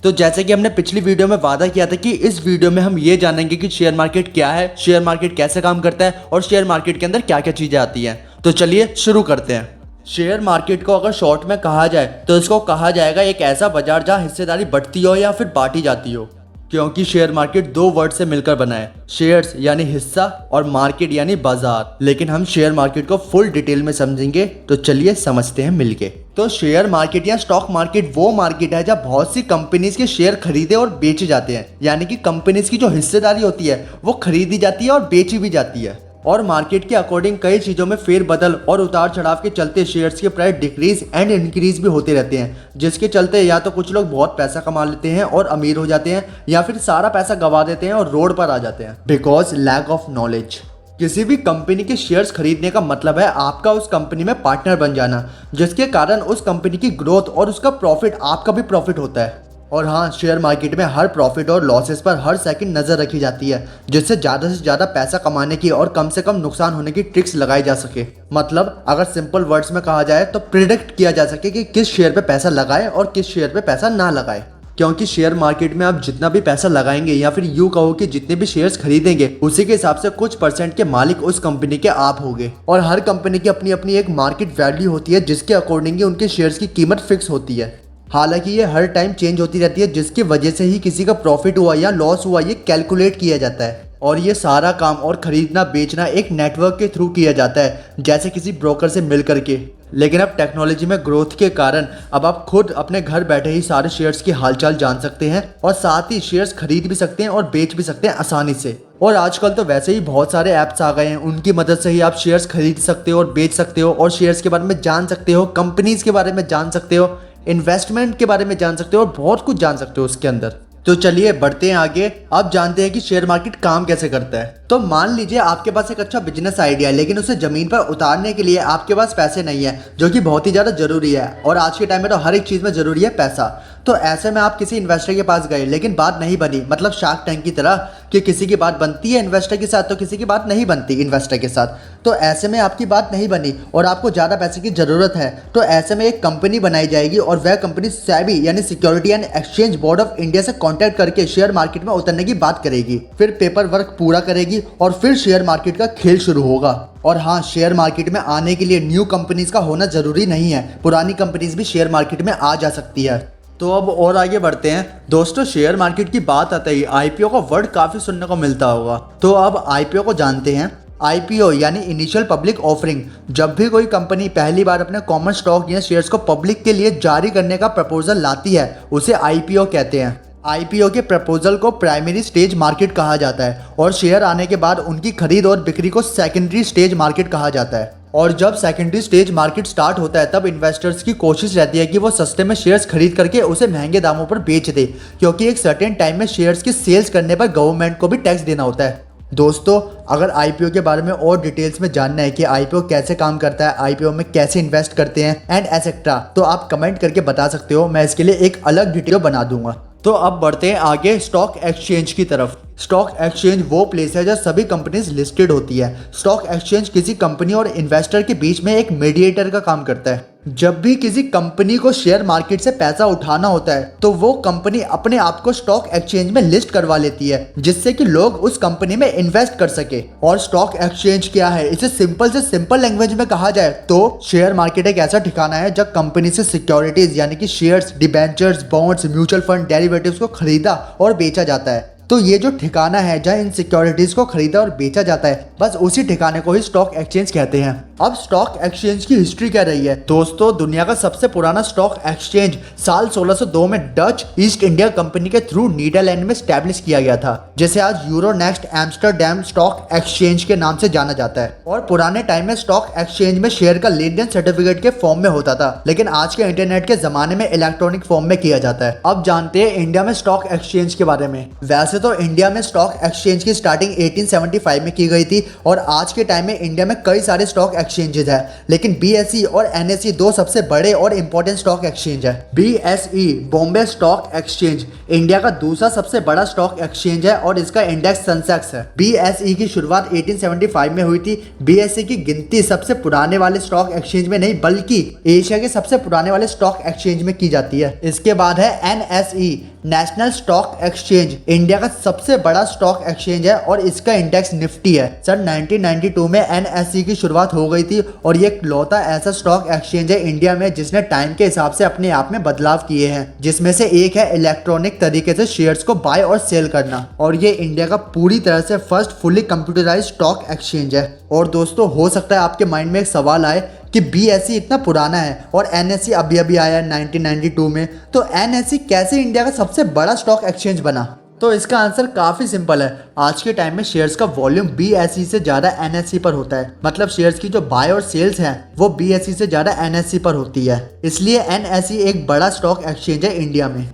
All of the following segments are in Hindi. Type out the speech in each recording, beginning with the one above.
तो जैसे कि हमने पिछली वीडियो में वादा किया था कि इस वीडियो में हम ये जानेंगे कि शेयर मार्केट क्या है, शेयर मार्केट कैसे काम करता है और शेयर मार्केट के अंदर क्या क्या चीजें आती हैं। तो चलिए शुरू करते हैं। शेयर मार्केट को अगर शॉर्ट में कहा जाए तो इसको कहा जाएगा एक ऐसा बाजार जहां हिस्सेदारी बढ़ती हो या फिर बांटी जाती हो, क्योंकि शेयर मार्केट दो वर्ड से मिलकर बना है, शेयर्स यानी हिस्सा और मार्केट यानी बाजार। लेकिन हम शेयर मार्केट को फुल डिटेल में समझेंगे, तो चलिए समझते हैं मिलके। तो शेयर मार्केट या स्टॉक मार्केट वो मार्केट है जहाँ बहुत सी कंपनीज के शेयर खरीदे और बेचे जाते हैं, यानी कि कंपनीज की जो हिस्सेदारी होती है वो खरीदी जाती है और बेची भी जाती है। और मार्केट के अकॉर्डिंग कई चीज़ों में फेरबदल और उतार चढ़ाव के चलते शेयर्स के प्राइस डिक्रीज एंड इंक्रीज भी होते रहते हैं, जिसके चलते या तो कुछ लोग बहुत पैसा कमा लेते हैं और अमीर हो जाते हैं, या फिर सारा पैसा गंवा देते हैं और रोड पर आ जाते हैं बिकॉज लैक ऑफ नॉलेज। किसी भी कंपनी के शेयर्स खरीदने का मतलब है आपका उस कंपनी में पार्टनर बन जाना, जिसके कारण उस कंपनी की ग्रोथ और उसका प्रॉफिट आपका भी प्रॉफिट होता है। और हाँ, शेयर मार्केट में हर प्रॉफिट और लॉसेस पर हर सेकंड नज़र रखी जाती है, जिससे ज़्यादा से ज़्यादा पैसा कमाने की और कम से कम नुकसान होने की ट्रिक्स लगाई जा सके। मतलब अगर सिंपल वर्ड्स में कहा जाए तो प्रिडिक्ट किया जा सके कि किस शेयर पे पैसा लगाए और किस शेयर पे पैसा ना लगाए। क्योंकि शेयर मार्केट में आप जितना भी पैसा लगाएंगे या फिर यूँ कहो कि जितने भी शेयर्स खरीदेंगे उसी के हिसाब से कुछ परसेंट के मालिक उस कंपनी के आप होंगे। और हर कंपनी की अपनी अपनी एक मार्केट वैल्यू होती है, जिसके अकॉर्डिंग उनके शेयर्स की कीमत फिक्स होती है। हालांकि ये हर टाइम चेंज होती रहती है, जिसकी वजह से ही किसी का प्रॉफिट हुआ या लॉस हुआ ये कैलकुलेट किया जाता है। और ये सारा काम और खरीदना बेचना एक नेटवर्क के थ्रू किया जाता है, जैसे किसी ब्रोकर से मिल करके। लेकिन अब टेक्नोलॉजी में ग्रोथ के कारण अब आप खुद अपने घर बैठे ही सारे शेयर्स की हालचाल जान सकते हैं और साथ ही शेयर्स खरीद भी सकते हैं और बेच भी सकते हैं आसानी से। और आजकल तो वैसे ही बहुत सारे ऐप्स आ गए हैं, उनकी मदद से ही आप शेयर्स खरीद सकते हो और बेच सकते हो और शेयर्स के बारे में जान सकते हो, कंपनीज के बारे में जान सकते हो, इन्वेस्टमेंट के बारे में जान सकते हो और बहुत कुछ जान सकते हो उसके अंदर। तो चलिए बढ़ते हैं आगे। अब जानते हैं कि शेयर मार्केट काम कैसे करता है। तो मान लीजिए आपके पास एक अच्छा बिजनेस आइडिया है, लेकिन उसे जमीन पर उतारने के लिए आपके पास पैसे नहीं है, जो कि बहुत ही ज़्यादा जरूरी है। और आज के टाइम में तो हर एक चीज़ में ज़रूरी है पैसा। तो ऐसे में आप किसी इन्वेस्टर के पास गए, लेकिन बात नहीं बनी, मतलब शार्क टैंक की तरह कि किसी की बात बनती है इन्वेस्टर के साथ तो किसी की बात नहीं बनती इन्वेस्टर के साथ। तो ऐसे में आपकी बात नहीं बनी और आपको ज़्यादा पैसे की ज़रूरत है, तो ऐसे में एक कंपनी बनाई जाएगी और वह कंपनी सेबी यानी security and exchange board of India से कॉन्टैक्ट करके शेयर मार्केट में उतरने की बात करेगी। फिर पेपर वर्क पूरा करेगी और फिर शेयर मार्केट का खेल शुरू होगा। और हाँ, शेयर मार्केट में आने के लिए न्यू कंपनीज का होना जरूरी नहीं है, पुरानी कंपनीज भी शेयर मार्केट में आ जा सकती है। तो अब और आगे बढ़ते हैं दोस्तों। शेयर मार्केट की बात आते ही आईपीओ का वर्ड काफी सुनने को मिलता होगा, तो अब आईपीओ को जानते हैं। आईपीओ यानी इनिशियल पब्लिक ऑफरिंग। जब भी कोई कंपनी पहली बार अपने कॉमन स्टॉक या शेयर्स को पब्लिक के लिए जारी करने का प्रपोजल लाती है, उसे आईपीओ कहते हैं। आईपीओ के प्रपोजल को प्राइमरी स्टेज मार्केट कहा जाता है और शेयर आने के बाद उनकी खरीद और बिक्री को सेकेंडरी स्टेज मार्केट कहा जाता है। और जब सेकेंडरी स्टेज मार्केट स्टार्ट होता है तब इन्वेस्टर्स की कोशिश रहती है कि वो सस्ते में शेयर्स खरीद करके उसे महंगे दामों पर बेच दे, क्योंकि एक सर्टेन टाइम में शेयर्स की सेल्स करने पर गवर्नमेंट को भी टैक्स देना होता है। दोस्तों, अगर आईपीओ के बारे में और डिटेल्स में जानना है कि आईपीओ कैसे काम करता है, आईपीओ में कैसे इन्वेस्ट करते हैं एंड एसेट्रा, तो आप कमेंट करके बता सकते हो, मैं इसके लिए एक अलग डिटेल बना दूंगा। तो अब बढ़ते हैं आगे स्टॉक एक्सचेंज की तरफ। स्टॉक एक्सचेंज वो प्लेस है जहाँ सभी कंपनीज लिस्टेड होती है। स्टॉक एक्सचेंज किसी कंपनी और इन्वेस्टर के बीच में एक मीडिएटर का काम करता है। जब भी किसी कंपनी को शेयर मार्केट से पैसा उठाना होता है तो वो कंपनी अपने आप को स्टॉक एक्सचेंज में लिस्ट करवा लेती है, जिससे कि लोग उस कंपनी में इन्वेस्ट कर सके। और स्टॉक एक्सचेंज क्या है, इसे सिंपल से सिंपल लैंग्वेज में कहा जाए तो शेयर मार्केट एक ऐसा ठिकाना है जब कंपनी से सिक्योरिटीज यानी कि shares, debentures, bonds, mutual fund, derivatives को खरीदा और बेचा जाता है। तो ये जो ठिकाना है जहाँ इन सिक्योरिटीज को खरीदा और बेचा जाता है, बस उसी ठिकाने को ही स्टॉक एक्सचेंज कहते हैं। अब स्टॉक एक्सचेंज की हिस्ट्री क्या रही है दोस्तों। दुनिया का सबसे पुराना स्टॉक एक्सचेंज साल 1602 में डच ईस्ट इंडिया कंपनी के थ्रू नीदरलैंड में स्टैब्लिश किया गया था, जिसे आज यूरोनेक्स्ट एम्स्टरडैम स्टॉक एक्सचेंज के नाम से जाना जाता है। और पुराने टाइम में स्टॉक एक्सचेंज में शेयर का लेन देन सर्टिफिकेट के फॉर्म में होता था, लेकिन आज के इंटरनेट के जमाने में इलेक्ट्रॉनिक फॉर्म में किया जाता है। अब जानते हैं इंडिया में स्टॉक एक्सचेंज के बारे में। वैसे वैसे तो इंडिया में स्टॉक एक्सचेंज की स्टार्टिंग 1875 में की गई थी और आज के टाइम में इंडिया में कई सारे स्टॉक एक्सचेंजेस है, लेकिन बीएसई और एनएसई दो सबसे बड़े और इंपॉर्टेंट स्टॉक एक्सचेंज है। BSE Bombay stock exchange India का दूसरा सबसे बड़ा स्टॉक एक्सचेंज है और इसका इंडेक्स सेंसेक्स है। बीएसई की शुरुआत 1875 में हुई थी। बीएसई की गिनती सबसे पुराने वाले स्टॉक एक्सचेंज में नहीं बल्कि एशिया के सबसे पुराने वाले स्टॉक एक्सचेंज में की जाती है। इसके बाद है NSE national stock exchange, India का सबसे बड़ा स्टॉक एक्सचेंज है और इसका इंडेक्स निफ्टी है। सन 1992 में एनएसई की शुरुआत हो गई थी और ये इकलौता ऐसा स्टॉक एक्सचेंज है इंडिया में जिसने टाइम के हिसाब से अपने आप में बदलाव किए हैं, जिसमें से एक है इलेक्ट्रॉनिक तरीके से शेयर्स को बाय और सेल करना, और ये इंडिया का पूरी तरह से first fully computerised stock exchange है। और दोस्तों, हो सकता है आपके माइंड में एक सवाल आए कि बीएसई इतना पुराना है और एनएसई अभी अभी आया है 1992 में, तो एनएसई कैसे इंडिया का सबसे बड़ा स्टॉक एक्सचेंज बना? तो इसका आंसर काफी सिंपल है। आज के टाइम में शेयर्स का वॉल्यूम बीएसई से ज्यादा एनएसई पर होता है, मतलब शेयर्स की जो बाय और सेल्स है वो बीएसई से ज्यादा एनएसई पर होती है, इसलिए एनएसई एक बड़ा स्टॉक एक्सचेंज है इंडिया में।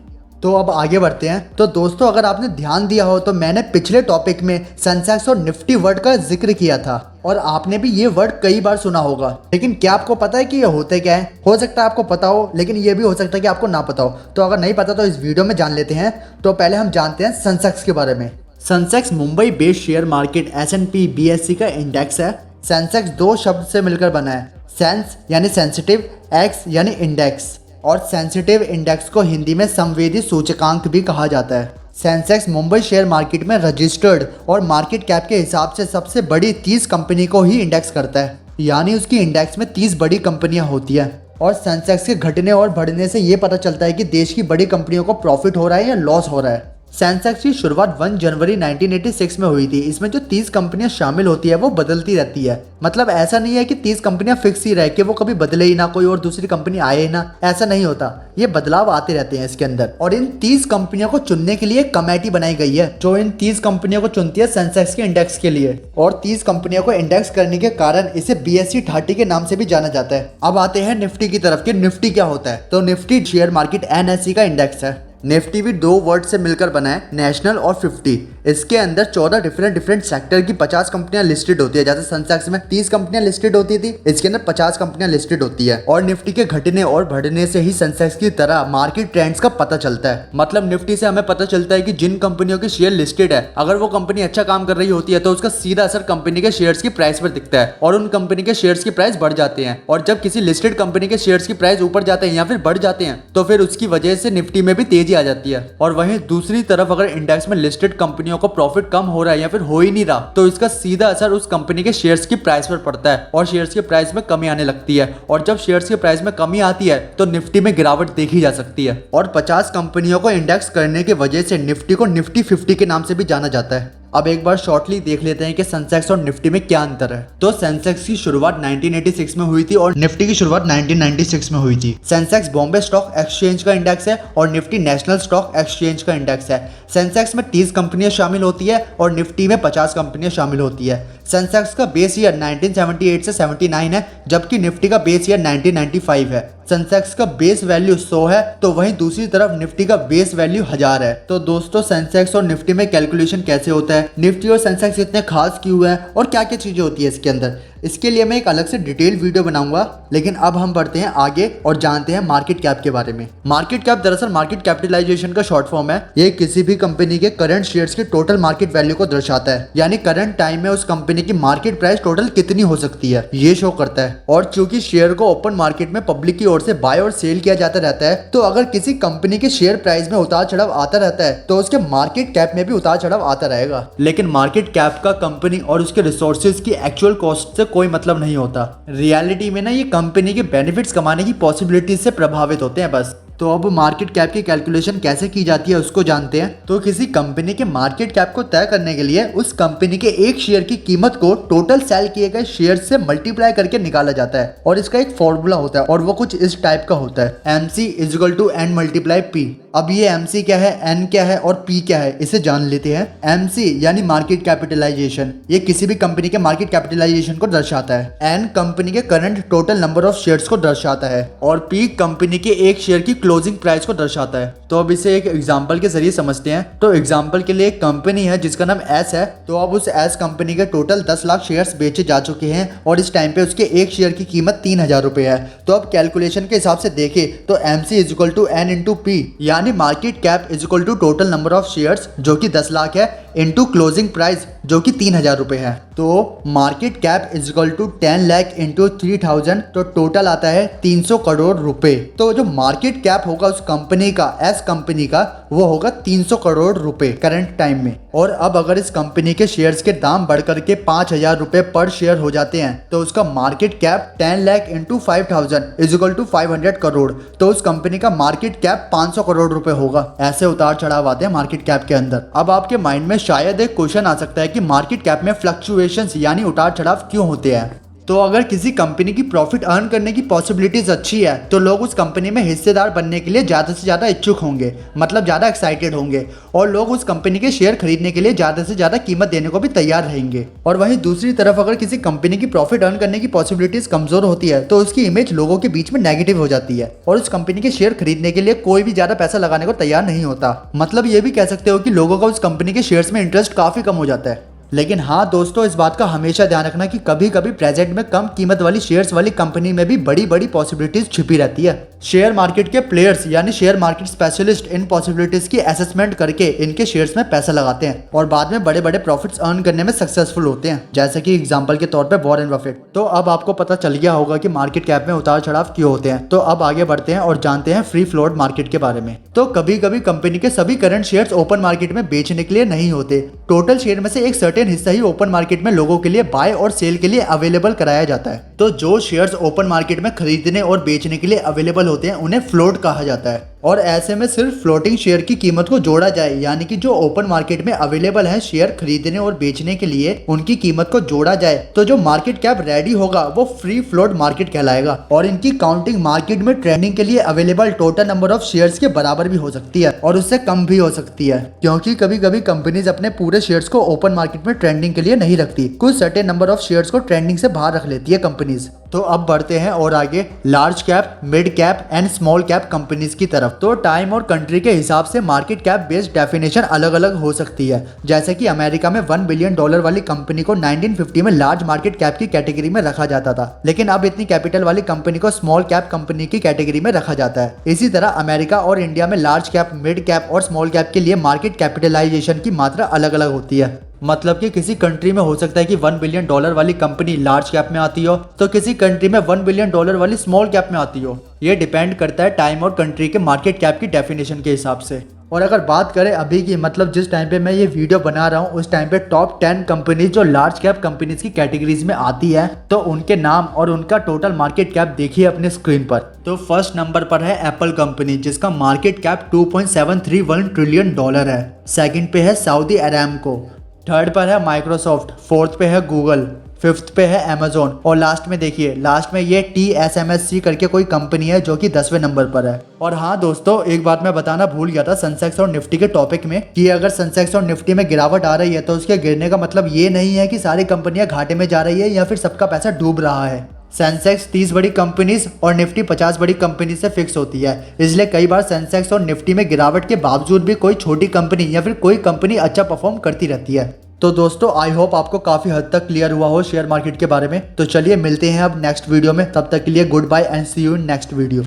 तो अब आगे बढ़ते हैं। तो दोस्तों, अगर आपने ध्यान दिया हो तो मैंने पिछले टॉपिक में सेंसेक्स और निफ्टी वर्ड का जिक्र किया था और आपने भी ये वर्ड कई बार सुना होगा, लेकिन क्या आपको पता है कि ये होते क्या है? हो सकता है आपको पता हो, लेकिन ये भी हो सकता है कि आपको ना पता हो। तो अगर नहीं पता तो इस वीडियो में जान लेते हैं। तो पहले हम जानते हैं सेंसेक्स के बारे में। Sensex Mumbai based share market S&P BSE का इंडेक्स है। सेंसेक्स दो शब्द से मिलकर बना है, सेंस यानी सेंसिटिव, एक्स यानी इंडेक्स, और सेंसिटिव इंडेक्स को हिंदी में संवेदी सूचकांक भी कहा जाता है। सेंसेक्स मुंबई शेयर मार्केट में रजिस्टर्ड और मार्केट कैप के हिसाब से सबसे बड़ी 30 कंपनी को ही इंडेक्स करता है, यानी उसकी इंडेक्स में 30 बड़ी कंपनियां होती हैं। और सेंसेक्स के घटने और बढ़ने से ये पता चलता है कि देश की बड़ी कंपनियों को प्रॉफिट हो रहा है या लॉस हो रहा है। सेंसेक्स की शुरुआत 1 जनवरी 1986 में हुई थी। इसमें जो 30 कंपनियां शामिल होती है वो बदलती रहती है, मतलब ऐसा नहीं है कि 30 कंपनियां फिक्स ही रहे कि वो कभी बदले ही ना, कोई और दूसरी कंपनी आए ही ना, ऐसा नहीं होता। ये बदलाव आते रहते हैं इसके अंदर। और इन 30 कंपनियों को चुनने के लिए एक कमेटी बनाई गई है जो इन 30 कंपनियों को चुनती है सेंसेक्स के इंडेक्स के लिए, और 30 कंपनियों को इंडेक्स करने के कारण इसे BSE 30 के नाम से भी जाना जाता है। अब आते हैं निफ्टी की तरफ कि निफ्टी क्या होता है। तो निफ्टी शेयर मार्केट NSE का इंडेक्स है। निफ्टी भी दो वर्ड से मिलकर बना है, नेशनल और 50। इसके अंदर 14 डिफरेंट सेक्टर की 50 कंपनियां लिस्टेड होती है। जैसे सेंसेक्स में 30 कंपनियां लिस्टेड होती थी, इसके अंदर 50 कंपनियां लिस्टेड होती है। और निफ्टी के घटने और बढ़ने से ही सेंसेक्स की तरह मार्केट ट्रेंड्स का पता चलता है। मतलब निफ्टी से हमें पता चलता है कि जिन कंपनियों के शेयर लिस्टेड है, अगर वो कंपनी अच्छा काम कर रही होती है तो उसका सीधा असर कंपनी के शेयर्स की प्राइस पर दिखता है और उन कंपनी के शेयर्स की प्राइस बढ़ जाते हैं। और जब किसी लिस्टेड कंपनी के शेयर्स की प्राइस ऊपर जाते हैं या फिर बढ़ जाते हैं तो फिर उसकी वजह से निफ्टी में भी तेजी आ जाती है। और वहीं दूसरी तरफ अगर इंडेक्स में लिस्टेड कंपनियों को प्रॉफिट कम हो रहा है या फिर हो ही नहीं रहा तो इसका सीधा असर उस कंपनी के शेयर्स की प्राइस पर पड़ता है और शेयर्स की प्राइस में कमी आने लगती है। और जब शेयर्स की प्राइस में कमी आती है तो निफ्टी में गिरावट देखी जा सकती है। और 50 कंपनियों को इंडेक्स करने की वजह से निफ्टी को निफ्टी 50 के नाम से भी जाना जाता है। अब एक बार शॉर्टली देख लेते हैं कि सेंसेक्स और निफ्टी में क्या अंतर है। तो सेंसेक्स की शुरुआत 1986 में हुई थी और निफ्टी की शुरुआत 1996 में हुई थी। सेंसेक्स बॉम्बे स्टॉक एक्सचेंज का इंडेक्स है और निफ्टी नेशनल स्टॉक एक्सचेंज का इंडेक्स है। सेंसेक्स में 30 कंपनियां शामिल होती है और निफ्टी में 50 कंपनियां शामिल होती है। सेंसेक्स का बेस ईयर 1978 से 79 है, जबकि निफ्टी का बेस ईयर 1995 है। सेंसेक्स का बेस वैल्यू 100 है तो वहीं दूसरी तरफ निफ्टी का बेस वैल्यू 1000 है। तो दोस्तों, सेंसेक्स और निफ्टी में कैलकुलेशन कैसे होता है, निफ्टी और सेंसेक्स इतने खास क्यों है और क्या क्या चीजें होती है इसके अंदर, इसके लिए मैं एक अलग से डिटेल वीडियो बनाऊंगा। लेकिन अब हम बढ़ते हैं आगे और जानते हैं मार्केट कैप के बारे में। मार्केट कैप दरअसल मार्केट कैपिटलाइजेशन का शॉर्ट फॉर्म है। ये किसी भी कंपनी के करंट शेयर्स की टोटल मार्केट वैल्यू को दर्शाता है, यानी करंट टाइम में उस कंपनी की मार्केट प्राइस टोटल कितनी हो सकती है ये शो करता है। और चूंकि शेयर को ओपन मार्केट में पब्लिक की ओर से बाय और सेल किया जाता रहता है, तो अगर किसी कंपनी के शेयर प्राइस में उतार चढ़ाव आता रहता है तो उसके मार्केट कैप में भी उतार चढ़ाव आता रहेगा। लेकिन मार्केट कैप का कंपनी और उसके रिसोर्सेज की एक्चुअल कॉस्ट से कोई मतलब नहीं होता। रियलिटी में ना ये कंपनी के बेनिफिट्स कमाने की पॉसिबिलिटीज से प्रभावित होते हैं बस। तो अब मार्केट कैप की कैलकुलेशन कैसे की जाती है उसको जानते हैं। तो किसी कंपनी के मार्केट कैप को तय करने के लिए उस कंपनी के एक शेयर की कीमत को टोटल सेल किए गए शेयर से मल्टीप्लाई करके निकाला जाता है और इसका एक फॉर्मूला होता है और वो कुछ इस टाइप का होता है, MC = N × P। अब ये MC क्या है, N क्या है और P क्या है, इसे जान लेते हैं। MC यानी मार्केट कैपिटलाइजेशन, ये किसी भी कंपनी के मार्केट कैपिटलाइजेशन को दर्शाता है। N कंपनी के current total number of shares को दर्शाता है और P कंपनी के एक शेयर की क्लोजिंग प्राइस को दर्शाता है। तो अब इसे एक एग्जांपल के जरिए समझते हैं। तो एग्जांपल के लिए एक कंपनी है जिसका नाम S है। तो अब उस S कंपनी के टोटल 10 लाख शेयर्स बेचे जा चुके हैं और इस टाइम पे उसके एक शेयर की कीमत 3000 रुपए है। तो अब कैलकुलेशन के हिसाब से देखें तो MC is equal to N into P, यानी market cap is equal to total number of shares जो कि 10 लाख है इंटू क्लोजिंग प्राइस जो कि 3000 रुपए है। तो market cap is equal to 10 lakh into 3000, तो टोटल आता है 300 करोड़ रुपए। तो जो मार्केट कैप होगा उस कंपनी का, एस कंपनी का, वो होगा 300 करोड़ रुपए करंट टाइम में। और अब अगर इस कंपनी के शेयर्स के दाम बढ़कर के 5000 रुपए पर शेयर हो जाते हैं तो उसका market cap 10 lakh into 5000 is equal to 500 crore. तो उस कंपनी का मार्केट कैप 500 करोड़ रुपए होगा। ऐसे उतार चढ़ाव आते हैं मार्केट कैप के अंदर। अब आपके माइंड में शायद एक क्वेश्चन आ सकता है कि मार्केट कैप में फ्लक्चुएशंस यानी उतार चढ़ाव क्यों होते हैं। तो अगर किसी कंपनी की प्रॉफिट अर्न करने की पॉसिबिलिटीज अच्छी है तो लोग उस कंपनी में हिस्सेदार बनने के लिए ज़्यादा से ज़्यादा इच्छुक होंगे, मतलब ज़्यादा एक्साइटेड होंगे और लोग उस कंपनी के शेयर खरीदने के लिए ज़्यादा से ज़्यादा कीमत देने को भी तैयार रहेंगे। और वहीं दूसरी तरफ अगर किसी कंपनी की प्रॉफिट अर्न करने की पॉसिबिलिटीज कमज़ोर होती है तो उसकी इमेज लोगों के बीच में नेगेटिव हो जाती है और उस कंपनी के शेयर खरीदने के लिए कोई भी ज़्यादा पैसा लगाने को तैयार नहीं होता। मतलब ये भी कह सकते हो कि लोगों का उस कंपनी के शेयर्स में इंटरेस्ट काफ़ी कम हो जाता है। लेकिन हाँ दोस्तों, इस बात का हमेशा ध्यान रखना कि कभी कभी प्रेजेंट में कम कीमत वाली शेयर्स वाली कंपनी में भी बड़ी बड़ी पॉसिबिलिटीज छिपी रहती है। शेयर मार्केट के प्लेयर्स यानी share market specialist in possibilities की असेसमेंट करके इनके शेयर्स में पैसा लगाते हैं और बाद में बड़े बड़े प्रॉफिट्स अर्न करने में सक्सेसफुल होते हैं, जैसे कि एग्जांपल के तौर पे वॉरेन बफेट। तो अब आपको पता चल गया होगा कि मार्केट कैप में उतार चढ़ाव क्यों होते हैं। तो अब आगे बढ़ते हैं और जानते हैं फ्री फ्लोट मार्केट के बारे में। तो कभी कभी कंपनी के सभी करंट शेयर्स ओपन मार्केट में बेचने के लिए नहीं होते। टोटल शेयर में से एक सर्टेन हिस्सा ही ओपन मार्केट में लोगों के लिए बाय और सेल के लिए अवेलेबल कराया जाता है। तो जो शेयर्स ओपन मार्केट में खरीदने और बेचने के लिए अवेलेबल होते हैं उन्हें फ्लोट कहा जाता है। और ऐसे में सिर्फ फ्लोटिंग शेयर की कीमत को जोड़ा जाए, यानी कि जो ओपन मार्केट में अवेलेबल है शेयर खरीदने और बेचने के लिए उनकी कीमत को जोड़ा जाए तो जो मार्केट कैप रेडी होगा वो फ्री फ्लोट मार्केट कहलाएगा। और इनकी काउंटिंग मार्केट में ट्रेडिंग के लिए available total number of shares के बराबर भी हो सकती है और उससे कम भी हो सकती है, क्योंकि कभी कभी कंपनीज अपने पूरे शेयर्स को ओपन मार्केट में ट्रेंडिंग के लिए नहीं रखती। कुछ सर्टेन नंबर ऑफ शेयर्स को ट्रेंडिंग से बाहर रख लेती है कंपनीज। तो अब बढ़ते हैं और आगे large cap, mid cap and small cap companies की तरफ। तो टाइम और कंट्री के हिसाब से मार्केट कैप बेस्ड डेफिनेशन अलग अलग हो सकती है। जैसे कि अमेरिका में $1 बिलियन वाली कंपनी को 1950 में लार्ज मार्केट कैप की कैटेगरी में रखा जाता था, लेकिन अब इतनी कैपिटल वाली कंपनी को स्मॉल कैप कंपनी की कैटेगरी में रखा जाता है। इसी तरह अमेरिका और इंडिया में लार्ज कैप, मिड कैप और स्मॉल कैप के लिए मार्केट कैपिटलाइजेशन की मात्रा अलग अलग होती है। मतलब कि किसी कंट्री में हो सकता है कि $1 बिलियन वाली कंपनी लार्ज कैप में आती हो तो किसी कंट्री में $1 बिलियन वाली स्मॉल कैप में आती हो। ये डिपेंड करता है टाइम और कंट्री के मार्केट कैप की डेफिनेशन के हिसाब से। और अगर बात करें अभी की, मतलब जिस टाइम पे मैं ये वीडियो बना रहा हूँ उस टाइम पे टॉप 10 कंपनीज जो लार्ज कैप कंपनीज की कैटेगरीज में आती है तो उनके नाम और उनका टोटल मार्केट कैप देखिए अपने स्क्रीन पर। तो फर्स्ट नंबर पर है एप्पल कंपनी जिसका मार्केट कैप $2.731 ट्रिलियन है। सेकंड पे है सऊदी अरामको, थर्ड पर है माइक्रोसॉफ्ट, फोर्थ पे है गूगल, फिफ्थ पे है अमेजोन और लास्ट में देखिए, लास्ट में ये TSMC करके कोई कंपनी है जो कि 10वें नंबर पर है। और हाँ दोस्तों, एक बात मैं बताना भूल गया था सेंसेक्स और निफ्टी के टॉपिक में कि अगर सेंसेक्स और निफ्टी में गिरावट आ रही है तो उसके गिरने का मतलब ये नहीं है कि सारी कंपनियां घाटे में जा रही है या फिर सबका पैसा डूब रहा है। सेंसेक्स 30 बड़ी कंपनीज और निफ्टी 50 बड़ी कंपनी से फिक्स होती है, इसलिए कई बार सेंसेक्स और निफ्टी में गिरावट के बावजूद भी कोई छोटी कंपनी या फिर कोई कंपनी अच्छा परफॉर्म करती रहती है। तो दोस्तों आई होप आपको काफी हद तक क्लियर हुआ हो शेयर मार्केट के बारे में। तो चलिए मिलते हैं अब नेक्स्ट वीडियो में, तब तक के लिए goodbye and see you in next video.